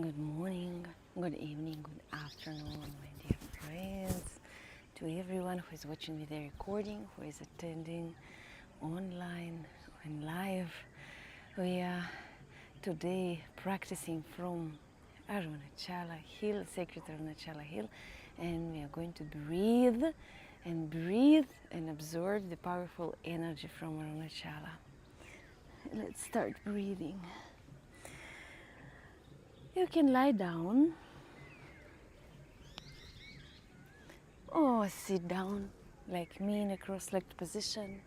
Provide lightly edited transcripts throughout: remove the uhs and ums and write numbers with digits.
Good morning, good evening, good afternoon, my dear friends, to everyone who is watching me the recording, who is attending online and live. We are today practicing from Arunachala Hill, sacred Arunachala Hill, and we are going to breathe and absorb the powerful energy from Arunachala. Let's start breathing. You can lie down or sit down like me in a cross-legged position.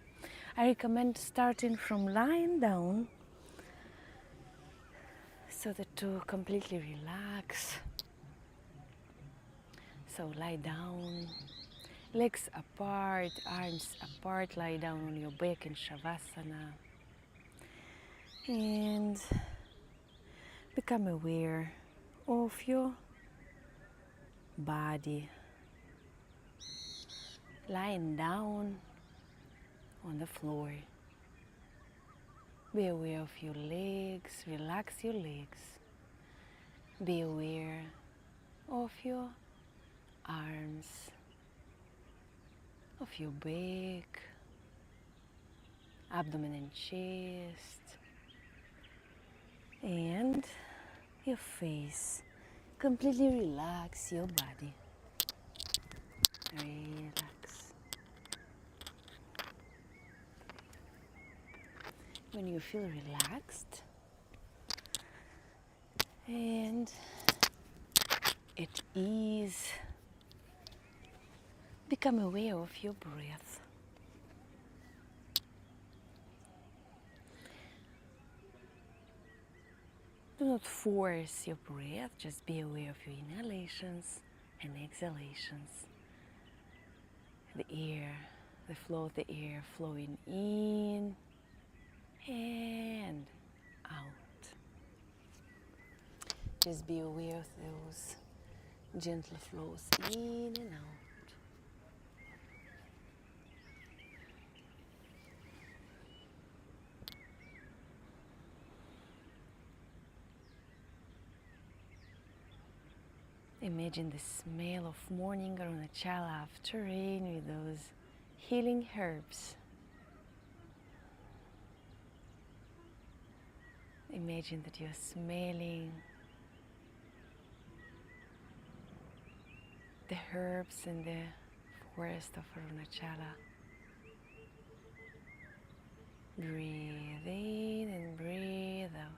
I recommend starting from lying down so that to completely relax. So lie down, legs apart, arms apart, lie down on your back in Shavasana. And become aware of your body. Lying down on the floor. Be aware of your legs, relax your legs. Be aware of your arms, of your back, abdomen and chest, and your face. Completely relax your body. Relax. When you feel relaxed and at ease, become aware of your breath. Do not force your breath, just be aware of your inhalations and exhalations. The air, the flow of the air flowing in and out. Just be aware of those gentle flows in and out. Imagine the smell of morning Arunachala after rain with those healing herbs. Imagine that you're smelling the herbs in the forest of Arunachala. Breathe in and breathe out.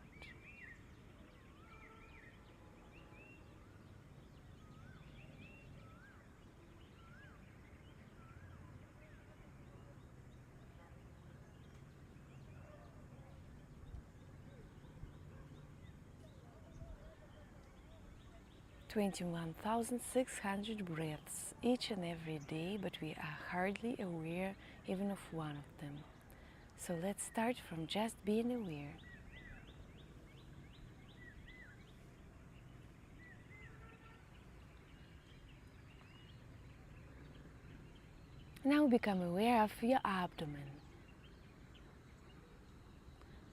$21,600 breaths each and every day, but we are hardly aware even of one of them. So let's start from just being aware. Now become aware of your abdomen.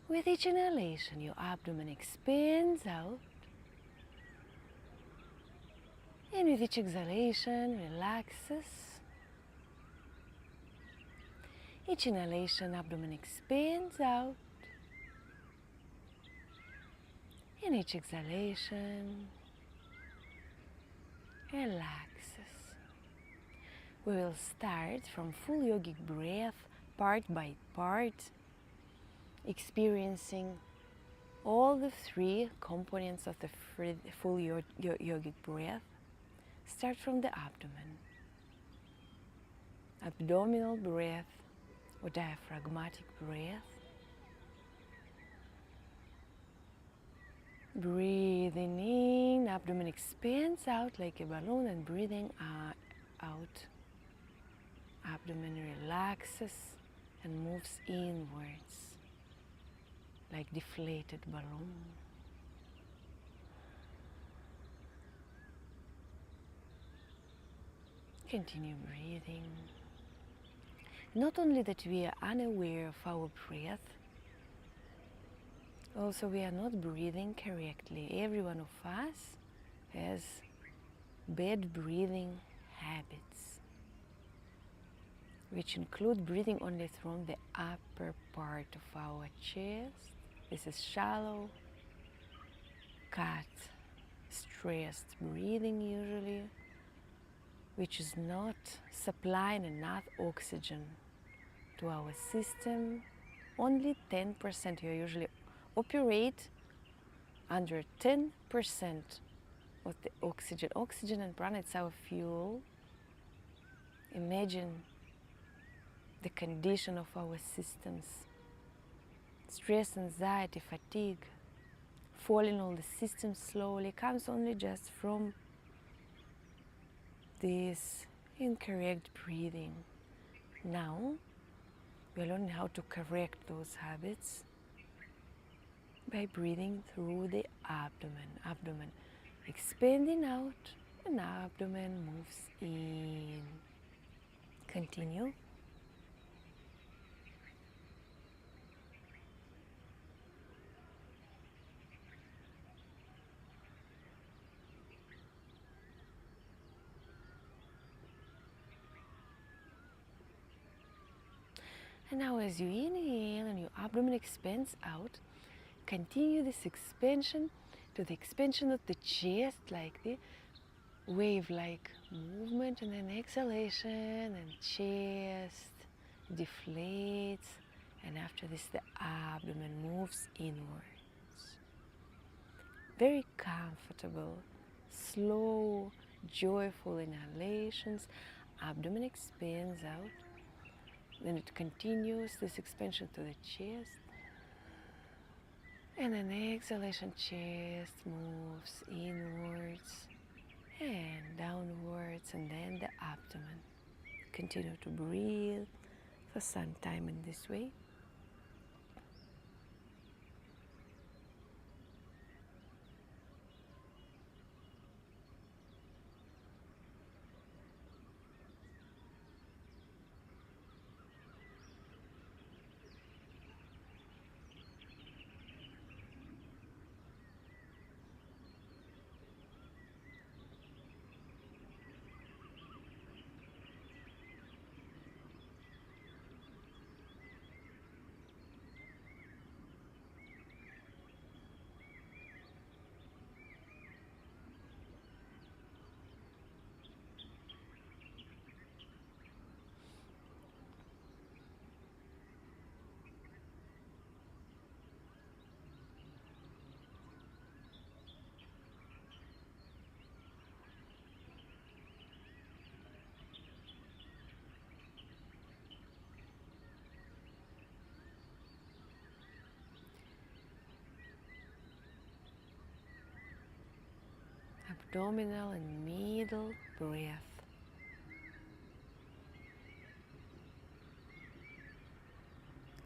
With each inhalation, your abdomen expands out. And with each exhalation, relaxes. Each inhalation, abdomen expands out. And each exhalation, relaxes. We will start from full yogic breath, part by part, experiencing all the three components of the full yogic breath. Start from the abdomen. Abdominal breath or diaphragmatic breath. Breathing in, abdomen expands out like a balloon, and breathing out, abdomen relaxes and moves inwards like deflated balloon. Continue breathing. Not only that we are unaware of our breath, Also, we are not breathing correctly. Every one of us has bad breathing habits, which include breathing only from the upper part of our chest. This is shallow, cut, stressed breathing usually, which is not supplying enough oxygen to our system. Only 10%. You usually operate under 10% of the oxygen. Oxygen and prana, it's our fuel. Imagine the condition of our systems. Stress, anxiety, fatigue, falling all the systems slowly comes only just from this incorrect breathing. Now, we're learning how to correct those habits by breathing through the abdomen. Abdomen expanding out and abdomen moves in. Continue. And now as you inhale and your abdomen expands out, continue this expansion to the expansion of the chest, like the wave-like movement, and then exhalation and chest deflates, and after this the abdomen moves inwards. Very comfortable, slow, joyful inhalations. Abdomen expands out. Then it continues this expansion to the chest. And then exhalation, chest moves inwards and downwards, and then the abdomen. Continue to breathe for some time in this way. Abdominal and middle breath.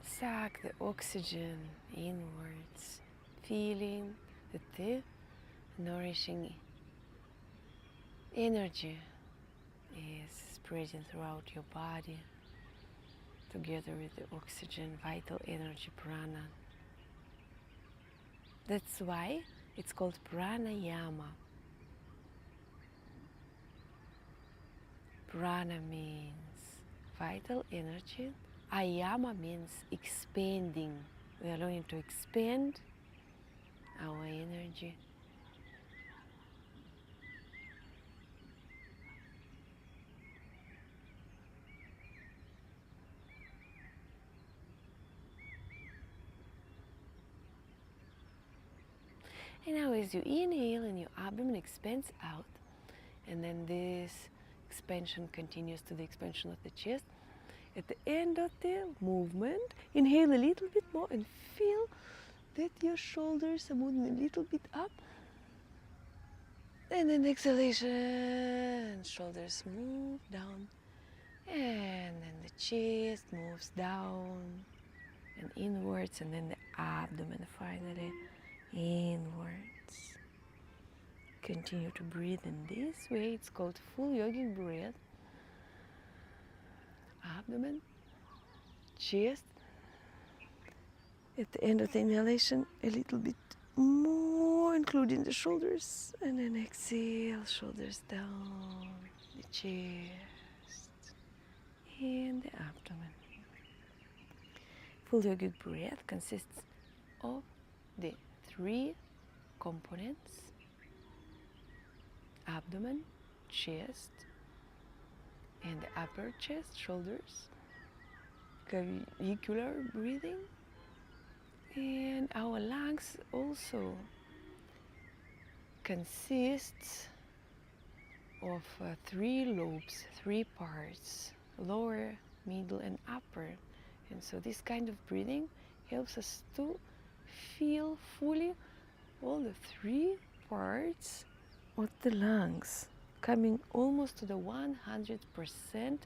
Suck the oxygen inwards, feeling that the nourishing energy is spreading throughout your body, together with the oxygen, vital energy, prana. That's why it's called pranayama. Prana means vital energy. Ayama means expanding. We are learning to expand our energy. And now as you inhale and your abdomen expands out, and then this expansion continues to the expansion of the chest. At the end of the movement, inhale a little bit more and feel that your shoulders are moving a little bit up. And then exhalation, shoulders move down. And then the chest moves down and inwards, and then the abdomen finally inwards. Continue to breathe in this way. It's called full yogic breath. Abdomen, chest, At the end of the inhalation, a little bit more, including the shoulders, and then exhale, shoulders down, the chest, and the abdomen. Full yogic breath consists of the 3 components: abdomen, chest, and the upper chest, shoulders, clavicular breathing, and our lungs also consists of 3 lobes, 3 parts: lower, middle, and upper. And so this kind of breathing helps us to feel fully all the 3 parts of the lungs, coming almost to the 100%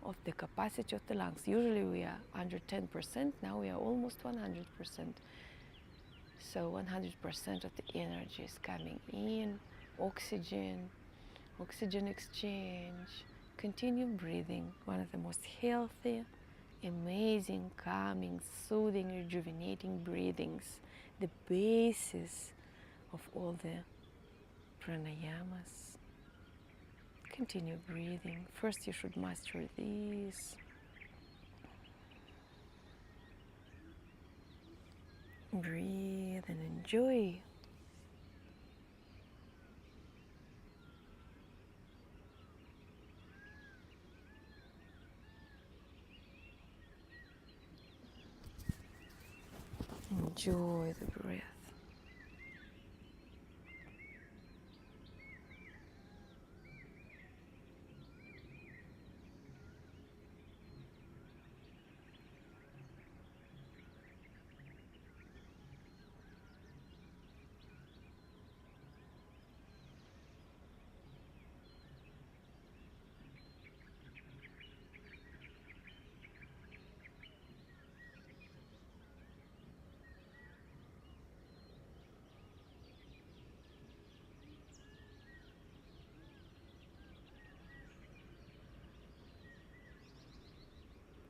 of the capacity of the lungs. Usually we are under 10%, now we are almost 100%. So 100% of the energy is coming in, oxygen exchange. Continue breathing, one of the most healthy, amazing, calming, soothing, rejuvenating breathings, the basis of all the pranayamas. Continue breathing. First you should master these. Breathe and enjoy. Enjoy the breath.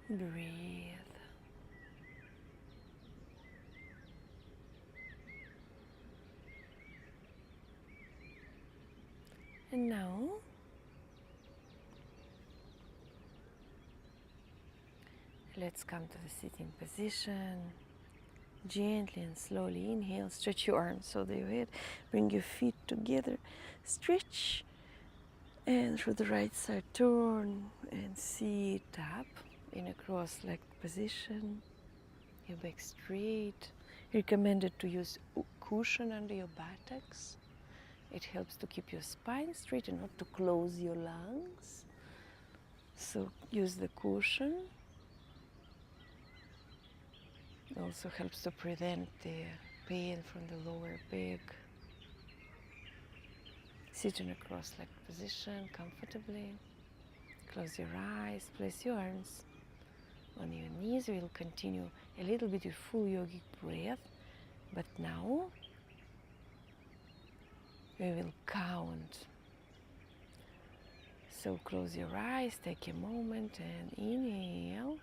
Breathe. And now let's come to the sitting position. Gently and slowly inhale, stretch your arms so that your head, bring your feet together, stretch, and through the right side turn and sit up in a cross-legged position, your back straight. Recommended to use cushion under your buttocks. It helps to keep your spine straight and not to close your lungs. So use the cushion. Also helps to prevent the pain from the lower back. Sit in a cross-legged position comfortably. Close your eyes, place your arms on your knees. We'll continue a little bit with full yogic breath, but now we will count. So close your eyes, take a moment and inhale.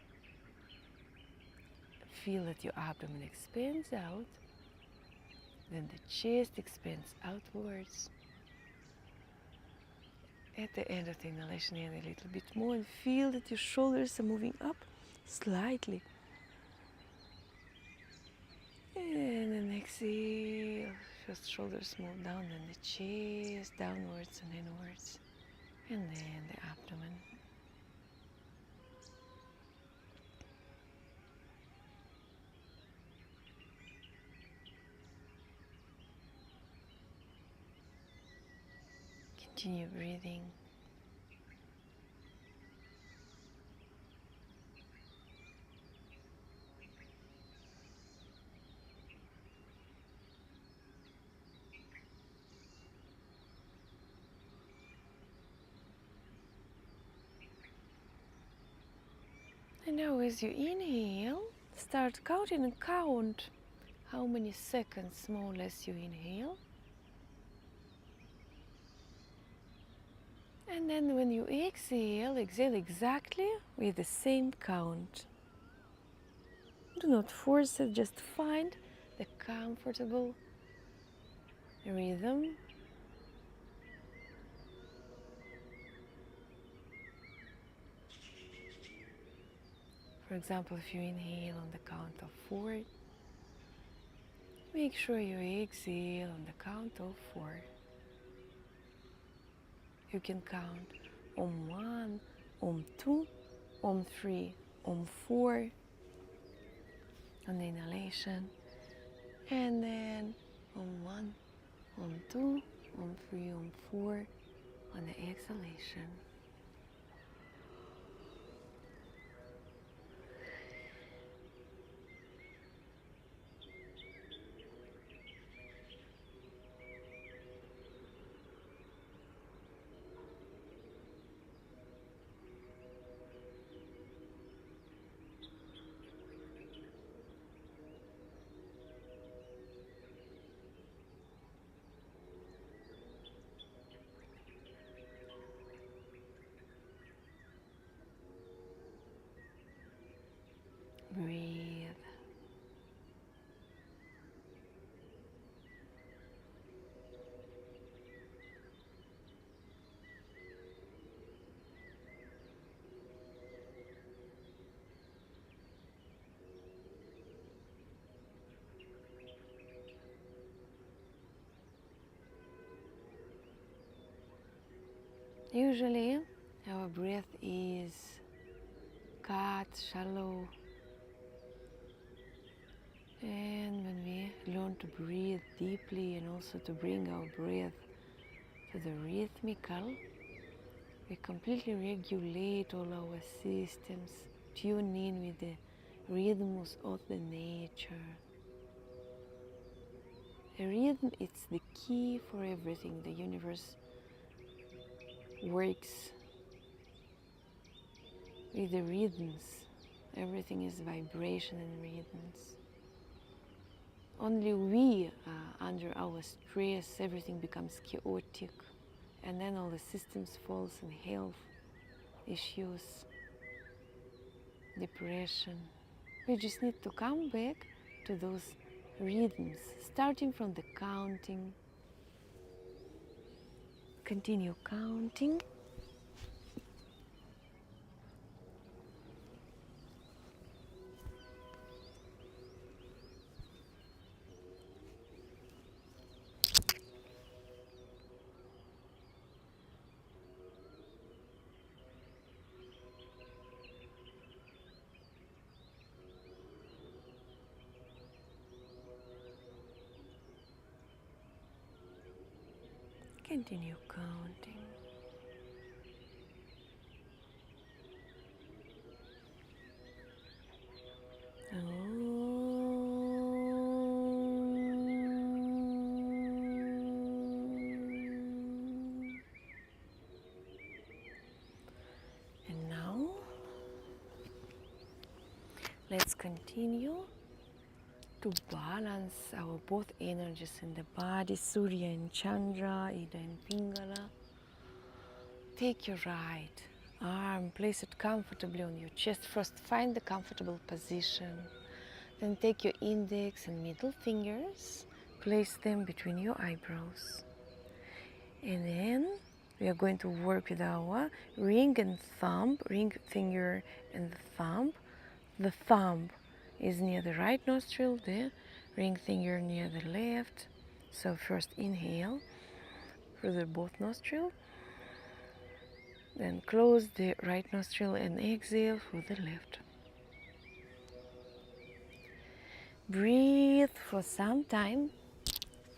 Feel that your abdomen expands out, then the chest expands outwards. At the end of the inhalation, inhale a little bit more and feel that your shoulders are moving up slightly. And then exhale, first shoulders move down, then the chest, downwards and inwards, and then the abdomen. Continue breathing. And now as you inhale, start counting and count how many seconds more or less you inhale. And then when you exhale, exhale exactly with the same count. Do not force it, just find the comfortable rhythm. For example, if you inhale on the count of 4, make sure you exhale on the count of 4. You can count Om 1, Om 2, Om 3, Om 4 on the inhalation, and then Om 1, Om 2, Om 3, Om 4 on the exhalation. Breathe. Usually our breath is cut, shallow, and when we learn to breathe deeply and also to bring our breath to the rhythmical, we completely regulate all our systems, tune in with the rhythms of the nature. A rhythm, it's the key for everything. The universe works with the rhythms. Everything is vibration and rhythms. Only we, under our stress, everything becomes chaotic, and then all the systems falls in health issues, depression. We just need to come back to those rhythms, starting from the counting. Continue counting. Continue counting. And now, let's continue to balance our both energies in the body, Surya and Chandra, Ida and Pingala. Take your right arm, place it comfortably on your chest. First, find the comfortable position. Then take your index and middle fingers, place them between your eyebrows. And then we are going to work with our ring and thumb, ring finger and the thumb. The thumb is near the right nostril, the ring finger near the left. So first inhale through the both nostrils, then close the right nostril and exhale through the left. Breathe for some time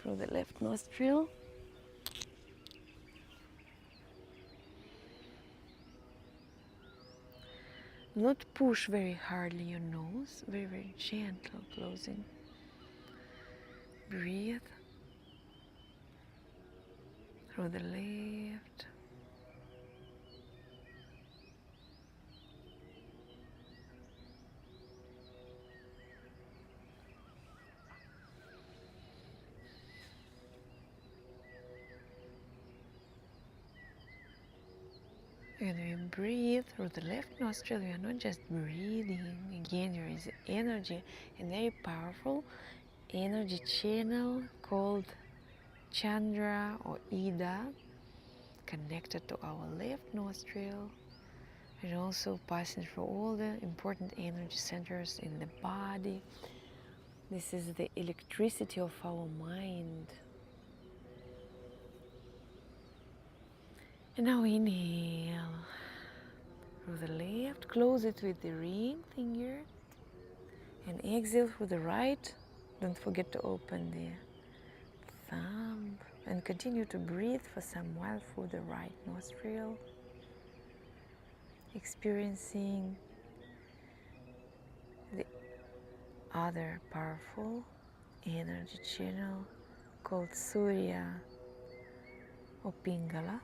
through the left nostril. Not push very hardly your nose, very, very gentle closing. Breathe through the left. When we breathe through the left nostril, we are not just breathing Again, there is energy, a very powerful energy channel called Chandra or Ida, connected to our left nostril, and also passing through all the important energy centers in the body. This is the electricity of our mind. And now inhale through the left, close it with the ring finger, and exhale through the right. Don't forget to open the thumb, and continue to breathe for some while through the right nostril, experiencing the other powerful energy channel called Surya or Pingala.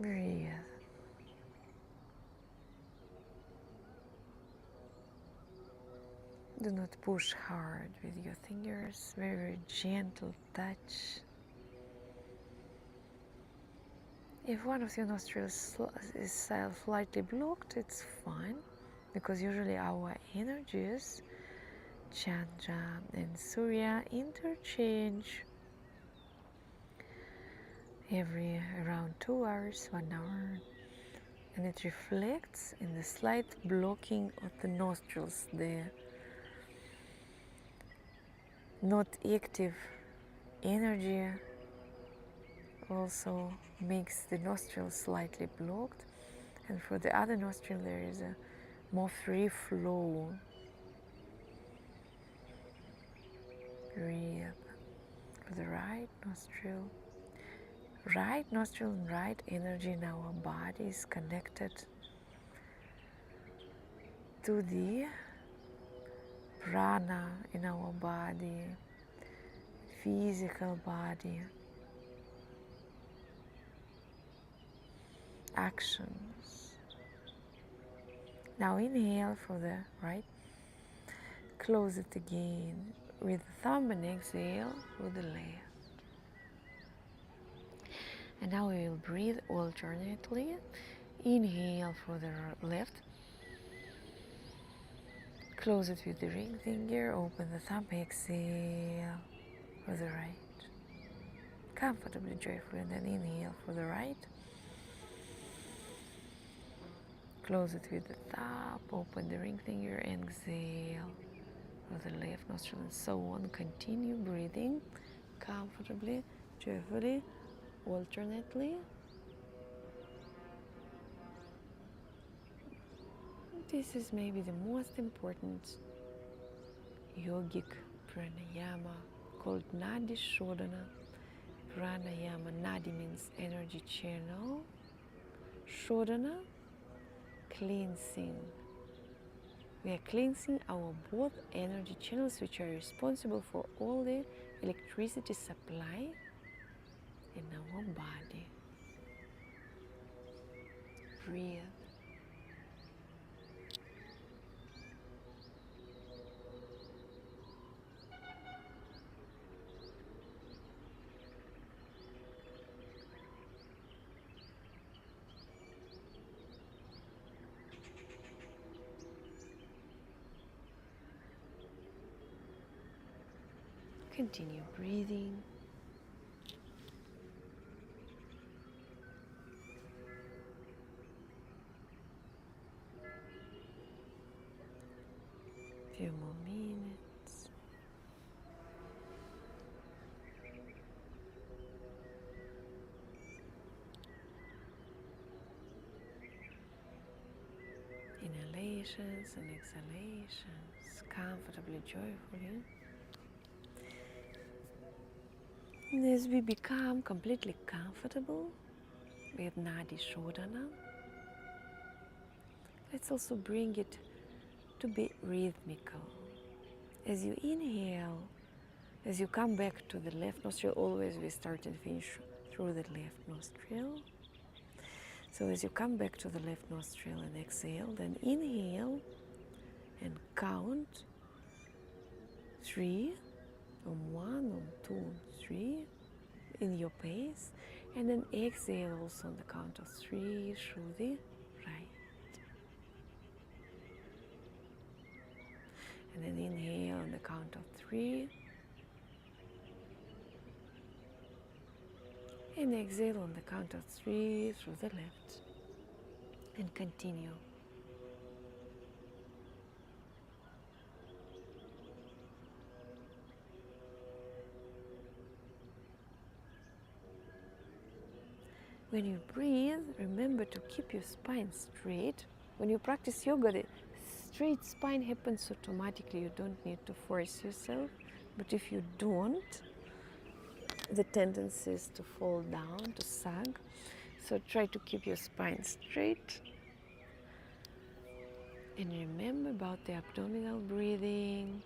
Breathe. Do not push hard with your fingers, very, very gentle touch. If one of your nostrils is slightly blocked, it's fine, because usually our energies, Chandra and Surya, interchange every around 2 hours, 1 hour, and it reflects in the slight blocking of the nostrils. The not active energy also makes the nostrils slightly blocked, and for the other nostril there is a more free flow. Breathe for the right nostril. Right nostril and right energy in our body is connected to the prana in our body, physical body, actions. Now inhale for the right, close it again with the thumb, and exhale with the left. And now we will breathe alternately. Inhale for the left, close it with the ring finger, open the thumb, exhale for the right, comfortably, joyfully, and then inhale for the right, close it with the thumb, open the ring finger, and exhale for the left nostril, and so on. Continue breathing comfortably, joyfully, alternately. This is maybe the most important yogic pranayama called Nadi Shodhana. Pranayama, Nadi means energy channel. Shodhana, cleansing. We are cleansing our both energy channels, which are responsible for all the electricity supply in our body. Breathe. Continue breathing. Few more minutes. Inhalations and exhalations, comfortably, joyfully. And as we become completely comfortable with Nadi Shodhana, let's also bring it to be rhythmical. As you inhale, as you come back to the left nostril, always we start and finish through the left nostril. So as you come back to the left nostril and exhale, then inhale and count 3, on 1, on 2, on 3 in your pace, and then exhale also on the count of 3 through the right. And then inhale on the count of 3. And exhale on the count of 3 through the left. And continue. When you breathe, remember to keep your spine straight. When you practice yoga, the straight spine happens automatically. You don't need to force yourself. But if you don't, the tendency is to fall down, to sag. So try to keep your spine straight. And remember about the abdominal breathing.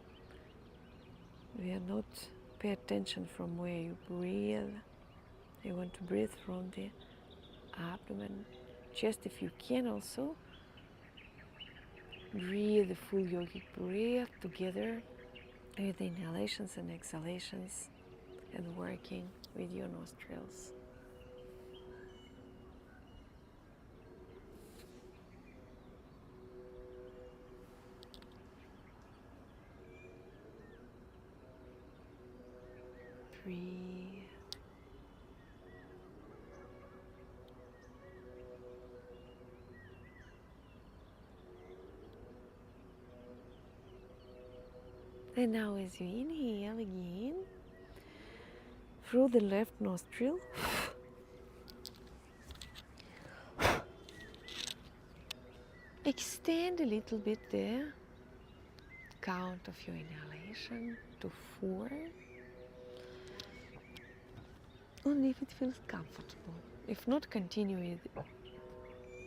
We are not pay attention from where you breathe. You want to breathe from the abdomen, chest if you can. Also breathe the full yogic breath together with the inhalations and exhalations and working with your nostrils. Breathe. And now as you inhale again, through the left nostril, extend a little bit the count of your inhalation to 4, only if it feels comfortable. If not, continue with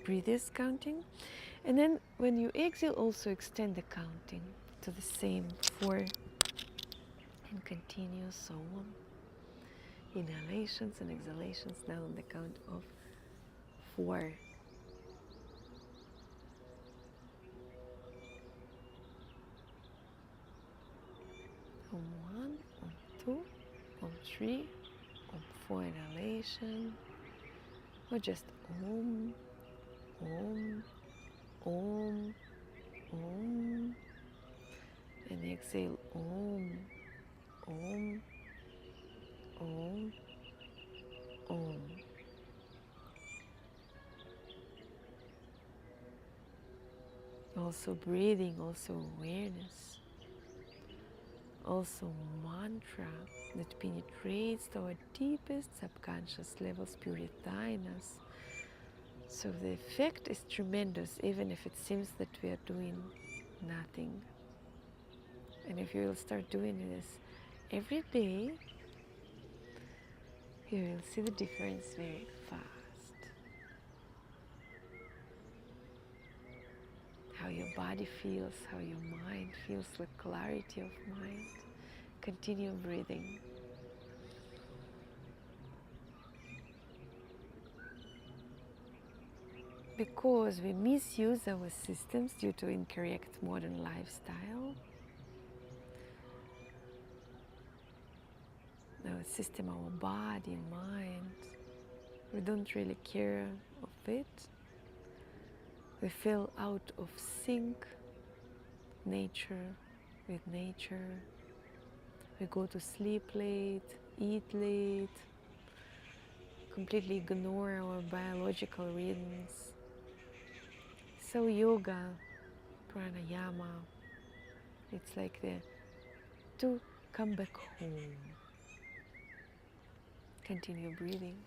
breathers counting. And then when you exhale, also extend the counting to the same 4 and continue so on. Inhalations and exhalations now on the count of 4. On 1, on 2, on 3, on 4 inhalation, or just Om, Om, Om, Om, and exhale Om, Om, Om, Om. Also breathing, also awareness, also mantra that penetrates to our deepest subconscious levels, purifying us. So the effect is tremendous, even if it seems that we are doing nothing. And if you will start doing this every day, you will see the difference very fast. How your body feels, how your mind feels with clarity of mind. Continue breathing. Because we misuse our systems due to incorrect modern lifestyle, our system, our body, mind, we don't really care of it. We fell out of sync with nature. We go to sleep late, eat late, completely ignore our biological rhythms. So yoga, pranayama, it's like to come back home. Continue breathing.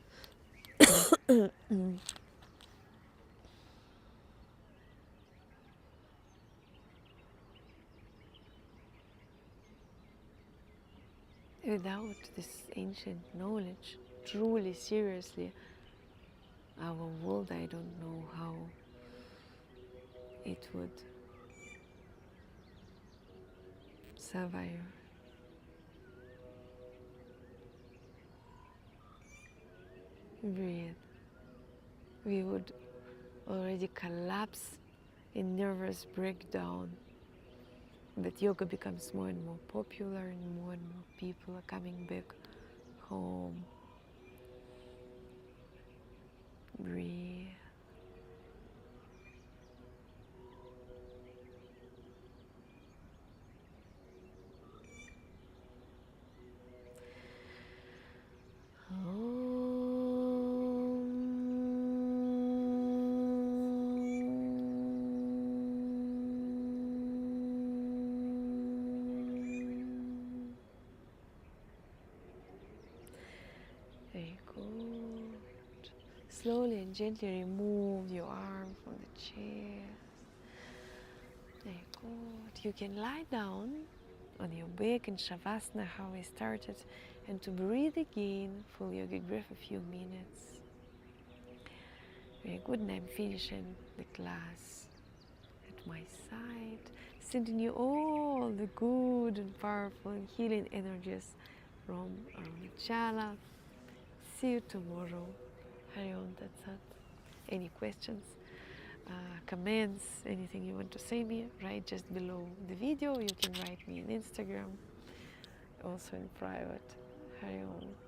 Without this ancient knowledge, truly, seriously, our world, I don't know how it would survive. Breathe. We would already collapse in nervous breakdown. But yoga becomes more and more popular, and more people are coming back home. Breathe. slowly and gently remove your arm from the chair. Very good. You can lie down on your back in Shavasana, how we started, and to breathe again, full yogic breath, a few minutes. Very good. And I'm finishing the class at my side, sending you all the good and powerful and healing energies from Arunachala. See you tomorrow. Hari Om Tat Sat. Any questions, comments, anything you want to say me, write just below the video. You can write me on Instagram, also in private. Hari Om.